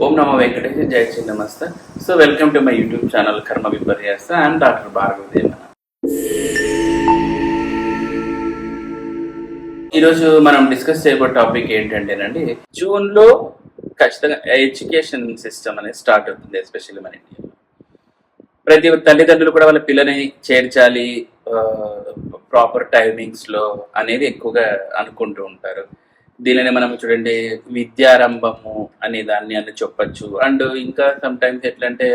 ఓం నమో వెంకటేశ జై శ్రీ నమస్తే. So welcome to my YouTube channel Karma Viparyasa. I'm doctor Bhargava Devana. ఈరోజు మనం డిస్కస్ చేయబోయే టాపిక్ ఏంటంటేనండి, జూన్లో ఖచ్చితంగా ఎడ్యుకేషన్ సిస్టమ్ అనేది స్టార్ట్ అవుతుంది, ఎస్పెషల్లీ మన ఇండియాలో. ప్రతి తల్లిదండ్రులు కూడా వాళ్ళ పిల్లని చేర్చాలి ప్రాపర్ టైమింగ్స్లో అనేది ఎక్కువగా అనుకుంటూ ఉంటారు. దీనిని మనం చూడండి విద్యారంభము అనే దాన్ని అని చెప్పచ్చు. అండ్ ఇంకా సమ్ టైమ్స్ ఎట్లంటే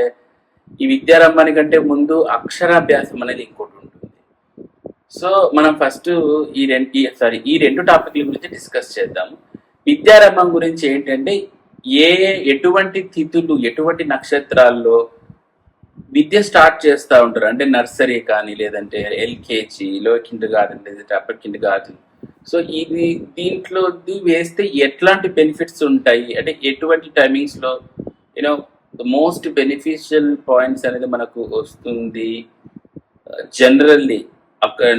ఈ విద్యారంభానికంటే ముందు అక్షరాభ్యాసం అనేది ఇంకోటి ఉంటుంది. సో మనం ఫస్ట్ ఈ రెండు టాపిక్ల గురించి డిస్కస్ చేద్దాము. విద్యారంభం గురించి ఏంటంటే ఎటువంటి తిథులు ఎటువంటి నక్షత్రాల్లో విద్య స్టార్ట్ చేస్తూ ఉంటారు. అంటే నర్సరీ కానీ, లేదంటే ఎల్కేజీలో కిండర్ గార్డెన్, లేదంటే అప్పర్ కిండర్ గార్డెన్. సో దీంట్లో వేస్తే ఎట్లాంటి బెనిఫిట్స్ ఉంటాయి, అంటే ఎటువంటి టైమింగ్స్లో ద మోస్ట్ బెనిఫిషియల్ పాయింట్స్ అనేది మనకు వస్తుంది generally,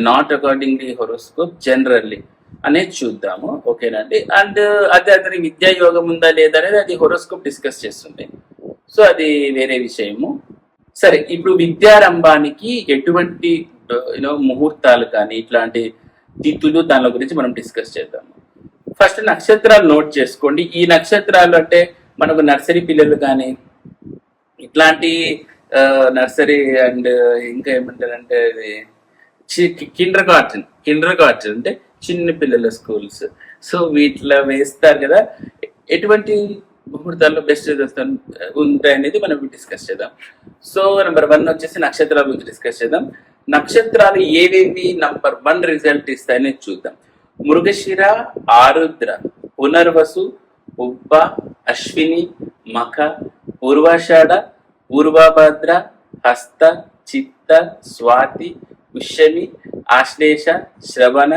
not accordingly horoscope, generally అనేది చూద్దాము. ఓకేనండి. అండ్ అతని విద్యా యోగం ఉందా లేదా అనేది అది హొరోస్కోప్ డిస్కస్ చేస్తుంది. సో అది వేరే విషయము. సరే, ఇప్పుడు విద్యారంభానికి ఎటువంటి ముహూర్తాలు కానీ ఇట్లాంటి తిథులు దాని గురించి మనం డిస్కస్ చేద్దాము. ఫస్ట్ నక్షత్రాలు నోట్ చేసుకోండి. ఈ నక్షత్రాలు అంటే మనకు నర్సరీ పిల్లలు కానీ ఇట్లాంటి నర్సరీ అండ్ ఇంకా ఏమంటారంటే కిండర్ గార్డెన్ అంటే చిన్న పిల్లల స్కూల్స్. సో వీటిలో వేస్తారు కదా, ఎటువంటి ముహూర్తాల్లో బెస్ట్ రిజల్ట్స్ ఉంటాయి అనేది మనం డిస్కస్ చేద్దాం. సో నెంబర్ 1 వచ్చేసి నక్షత్రాల గురించి డిస్కస్ చేద్దాం. నక్షత్రాలు ఏవేవి నంబర్ 1 రిజల్ట్ ఇస్తాయని చూద్దాం. మృగశిర, ఆరుద్ర, పునర్వసు, ఉబ్బ, అశ్విని, మఖ, పూర్వాషాఢ, పూర్వభద్ర, హస్త, చిత్త, స్వాతి, పుష్యమి, ఆశ్లేష, శ్రవణ,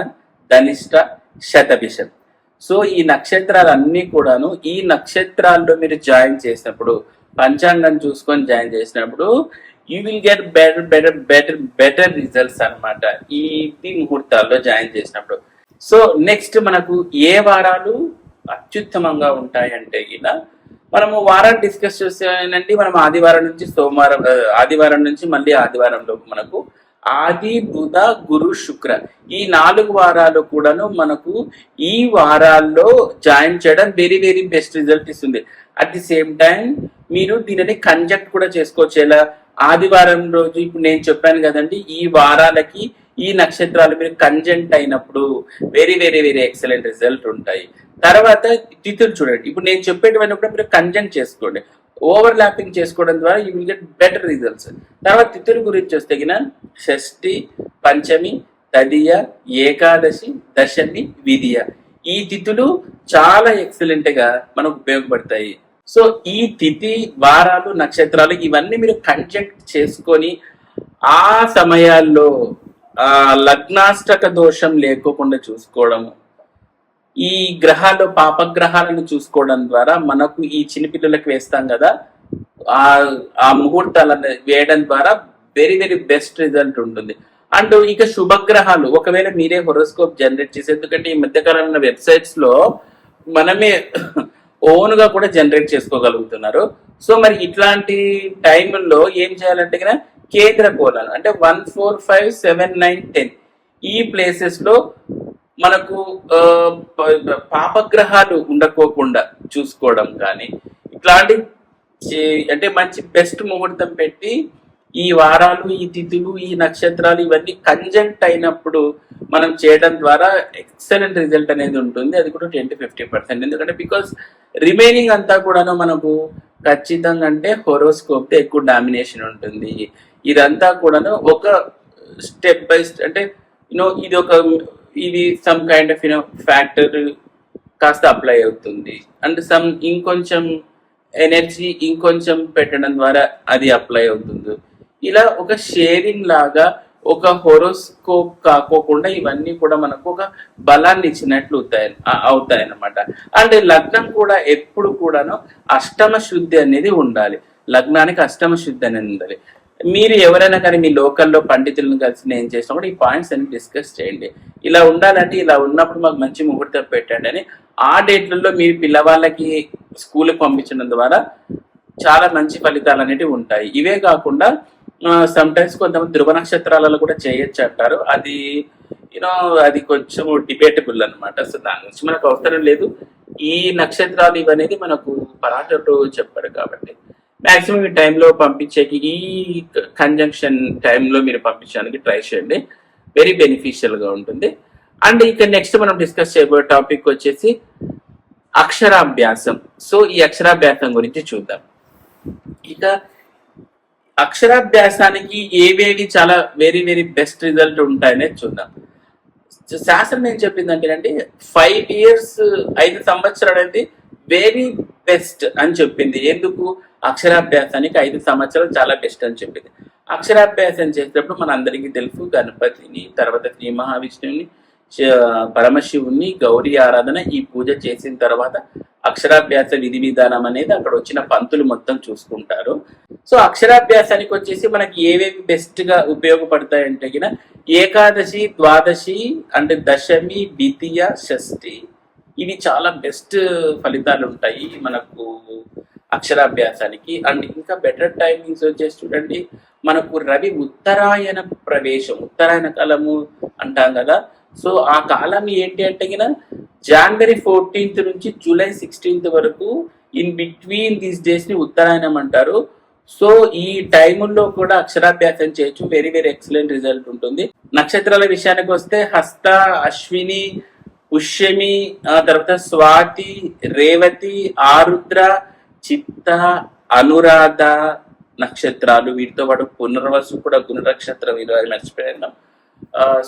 ధనిష్ట, శతభిషం. సో ఈ నక్షత్రాలన్నీ కూడాను ఈ నక్షత్రాల్లో మీరు జాయిన్ చేసినప్పుడు, పంచాంగం చూసుకొని జాయిన్ చేసినప్పుడు you will get better results అనమాట ఈ ముహూర్తాల్లో జాయిన్ చేసినప్పుడు. సో నెక్స్ట్ మనకు ఏ వారాలు అత్యుత్తమంగా ఉంటాయంటే ఇలా మనము వారాలు డిస్కస్ చేసేనండి. మనం ఆదివారం నుంచి మళ్ళీ ఆదివారంలో మనకు ఆది, బుధ, గురు, శుక్ర ఈ 4 వారాలు కూడాను మనకు ఈ వారాల్లో జాయిన్ చేయడం వెరీ వెరీ బెస్ట్ రిజల్ట్ ఇస్తుంది. అట్ ది సేమ్ టైం మీరు దీనిని కంజక్ట్ కూడా చేసుకోవచ్చు. ఎలా ఆదివారం రోజు ఇప్పుడు నేను చెప్పాను కదండి, ఈ వారాలకి ఈ నక్షత్రాలు మీరు కంజంక్ట్ అయినప్పుడు very very very excellent result ఉంటాయి. తర్వాత తిథులు చూడండి, ఇప్పుడు నేను చెప్పేటప్పుడు మీరు కంజంక్ట్ చేసుకోండి, ఓవర్ ల్యాపింగ్ చేసుకోవడం ద్వారా you will get better results. తర్వాత తిథుల గురించి వస్తే షష్ఠి, పంచమి, తదియ, ఏకాదశి, దశమి, విధియ ఈ తిథులు చాలా ఎక్సలెంట్ గా మనకు ఉపయోగపడతాయి. సో ఈ తిథి, వారాలు, నక్షత్రాలు ఇవన్నీ మీరు కంజంక్ట్ చేసుకొని ఆ సమయాల్లో లగ్నాష్టక దోషం లేకోకుండా చూసుకోవడము, ఈ గ్రహాలు పాపగ్రహాలను చూసుకోవడం ద్వారా మనకు ఈ చిన్నపిల్లలకు వేస్తాం కదా ఆ ముహూర్తాలను వేయడం ద్వారా వెరీ వెరీ బెస్ట్ రిజల్ట్ ఉంటుంది. అండ్ ఇక శుభగ్రహాలు ఒకవేళ మీరే హొరోస్కోప్ జనరేట్ చేసి, ఎందుకంటే ఈ మధ్యకాలంలో వెబ్సైట్స్ లో మనమే ఓన్ గా కూడా జనరేట్ చేసుకోగలుగుతున్నారు. సో మరి ఇట్లాంటి టైంలో ఏం చేయాలంటే కేంద్ర కోణాలు అంటే 1, 4, 5, 7, 9, 10 ఈ ప్లేసెస్ లో మనకు పాపగ్రహాలు ఉండకోకుండా చూసుకోవడం కానీ ఇట్లాంటి అంటే మంచి బెస్ట్ ముహూర్తం పెట్టి ఈ వారాలు, ఈ తిథులు, ఈ నక్షత్రాలు ఇవన్నీ కంజంక్ట్ అయినప్పుడు మనం చేయడం ద్వారా ఎక్సలెంట్ రిజల్ట్ అనేది ఉంటుంది. అది కూడా 20-50%. ఎందుకంటే బికాస్ రిమైనింగ్ అంతా కూడాను మనకు ఖచ్చితంగా అంటే హొరోస్కోప్ ఎక్కువ డామినేషన్ ఉంటుంది. ఇదంతా కూడాను ఒక స్టెప్ బై స్టెప్ అంటే ఇది సమ్ కైండ్ ఆఫ్ ఫ్యాక్టర్ కాస్త అప్లై అవుతుంది. అండ్ ఇంకొంచెం ఎనర్జీ ఇంకొంచెం పెట్టడం ద్వారా అది అప్లై అవుతుంది. ఇలా ఒక షేరింగ్ లాగా ఒక హొరోస్కోప్ కాకోకుండా ఇవన్నీ కూడా మనకు ఒక బలాన్ని ఇచ్చినట్లు అవుతాయి అన్నమాట. అండ్ లగ్నం కూడా ఎప్పుడు కూడాను అష్టమ శుద్ధి అనేది ఉండాలి. లగ్నానికి అష్టమ శుద్ధి అనేది ఉండాలి. మీరు ఎవరైనా కానీ మీ లోకల్లో పండితులను కలిసి నేను చేసినప్పుడు ఈ పాయింట్స్ అన్ని డిస్కస్ చేయండి. ఇలా ఉండాలంటే ఇలా ఉన్నప్పుడు మాకు మంచి ముహూర్తం పెట్టండి అని ఆ డేట్లలో మీ పిల్లవాళ్ళకి స్కూల్కి పంపించడం ద్వారా చాలా మంచి ఫలితాలు అనేవి ఉంటాయి. ఇవే కాకుండా సమ్టైమ్స్ కొంతమంది ధ్రువ నక్షత్రాలలో కూడా చేయొచ్చు అంటారు. అది యూనో అది కొంచెం డిబేటబుల్ అనమాట. సో దాని గురించి మనకు అవసరం లేదు. ఈ నక్షత్రాలు ఇవనేది మనకు పరాశరుడు చెప్పాడు కాబట్టి మాక్సిమం ఈ టైంలో పంపించేకి, ఈ కంజంక్షన్ టైంలో మీరు పంపించడానికి ట్రై చేయండి. వెరీ బెనిఫిషియల్ గా ఉంటుంది. అండ్ ఇక నెక్స్ట్ మనం డిస్కస్ చేయబోయే టాపిక్ వచ్చేసి అక్షరాభ్యాసం. సో ఈ అక్షరాభ్యాసం గురించి చూద్దాం. ఇక అక్షరాభ్యాసానికి ఏవేవి చాలా వెరీ వెరీ బెస్ట్ రిజల్ట్ ఉంటాయనే చూద్దాం. శాస్త్రం ఏం చెప్పిందంటే 5 years 5 సంవత్సరాలు అనేది వెరీ బెస్ట్ అని చెప్పింది. ఎందుకు? అక్షరాభ్యాసానికి 5 సంవత్సరాలు చాలా బెస్ట్ అని చెప్పింది. అక్షరాభ్యాసం చేసేటప్పుడు మన అందరికీ తెలుసు, గణపతిని, తర్వాత శ్రీ మహావిష్ణువుని, పరమశివుని, గౌరీ ఆరాధన, ఈ పూజ చేసిన తర్వాత అక్షరాభ్యాస విధి విధానం అనేది అక్కడ వచ్చిన పంతులు మొత్తం చూసుకుంటారు. సో అక్షరాభ్యాసానికి వచ్చేసి మనకి ఏవేవి బెస్ట్ గా ఉపయోగపడతాయంటే కినా ఏకాదశి, ద్వాదశి అండ్ దశమి, ద్వితీయ, షష్ఠి, ఇవి చాలా బెస్ట్ ఫలితాలు ఉంటాయి మనకు అక్షరాభ్యాసానికి. అండ్ ఇంకా బెటర్ టైమింగ్స్ వచ్చేసి చూడండి, మనకు రవి ఉత్తరాయణ ప్రవేశం, ఉత్తరాయణ కాలము అంటాం కదా. సో ఆ కాలం ఏంటి అంటే కినా January 14th నుంచి July 16th వరకు, ఇన్ బిట్వీన్ దీస్ డేస్ ని ఉత్తరాయణం అంటారు. సో ఈ టైముల్లో కూడా అక్షరాభ్యాసం చేయొచ్చు. వెరీ వెరీ ఎక్సలెంట్ రిజల్ట్ ఉంటుంది. నక్షత్రాల విషయానికి వస్తే హస్త, అశ్విని, పుష్యమి, తర్వాత స్వాతి, రేవతి, ఆరుద్ర, చిత్త, అనురాధ నక్షత్రాలు. వీటితో పాటు పునర్వసు కూడా పునర్నక్షత్రం, ఈరోజు మర్చిపోయాను.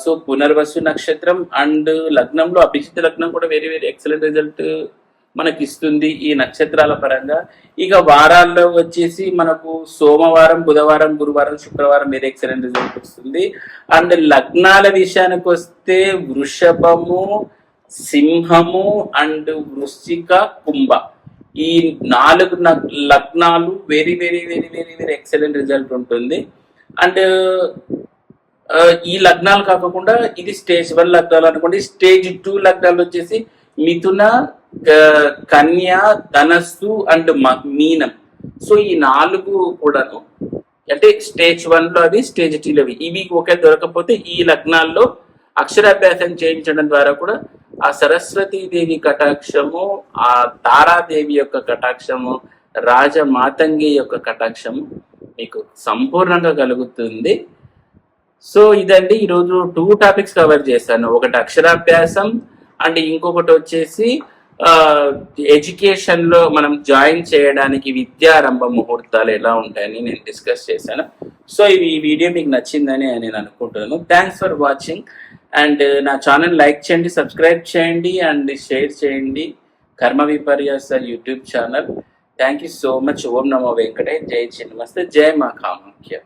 సో పునర్వసు నక్షత్రం అండ్ లగ్నంలో అభిజిత్ లగ్నం కూడా వెరీ వెరీ ఎక్సలెంట్ రిజల్ట్ మనకి ఇస్తుంది ఈ నక్షత్రాల పరంగా. ఇక వారాల్లో వచ్చేసి మనకు సోమవారం, బుధవారం, గురువారం, శుక్రవారం వెరీ ఎక్సలెంట్ రిజల్ట్ వస్తుంది. అండ్ లగ్నాల విషయానికి వస్తే వృషభము, సింహము అండ్ వృశ్చిక, కుంభ, ఈ 4 లగ్నాలు very very very very very excellent result ఉంటుంది. అండ్ ఈ లగ్నాలు కాకుండా ఇది స్టేజ్ 1 లగ్నాలు అనుకోండి. స్టేజ్ 2 లగ్నాలు వచ్చేసి మిథున, కన్య, ధనస్సు అండ్ మీనం. సో ఈ 4 కూడాను అంటే స్టేజ్ 1 లో అవి, స్టేజ్ 2 లో అవి. ఇవి ఒకే దొరకకపోతే ఈ లగ్నాల్లో అక్షరాభ్యాసం చేయించడం ద్వారా కూడా ఆ సరస్వతీదేవి కటాక్షము, ఆ తారాదేవి యొక్క కటాక్షము, రాజమాతంగి యొక్క కటాక్షము మీకు సంపూర్ణంగా కలుగుతుంది. సో ఇదండి ఈరోజు 2 టాపిక్స్ కవర్ చేశాను. ఒకటి అక్షరాభ్యాసం అండ్ ఇంకొకటి వచ్చేసి ఎడ్యుకేషన్ లో మనం జాయిన్ చేయడానికి విద్యారంభ ముహూర్తాలు ఎలా ఉంటాయని నేను డిస్కస్ చేశాను. సో ఈ వీడియో మీకు నచ్చిందని నేను అనుకుంటున్నాను. Thanks for watching. అండ్ నా ఛానల్ లైక్ చేయండి, సబ్స్క్రైబ్ చేయండి అండ్ షేర్ చేయండి. Karma Viparyasa YouTube channel. Thank you so much. ఓం నమో వెంకటే. జై చిన్నమస్తే. జై మా కామాఖ్య.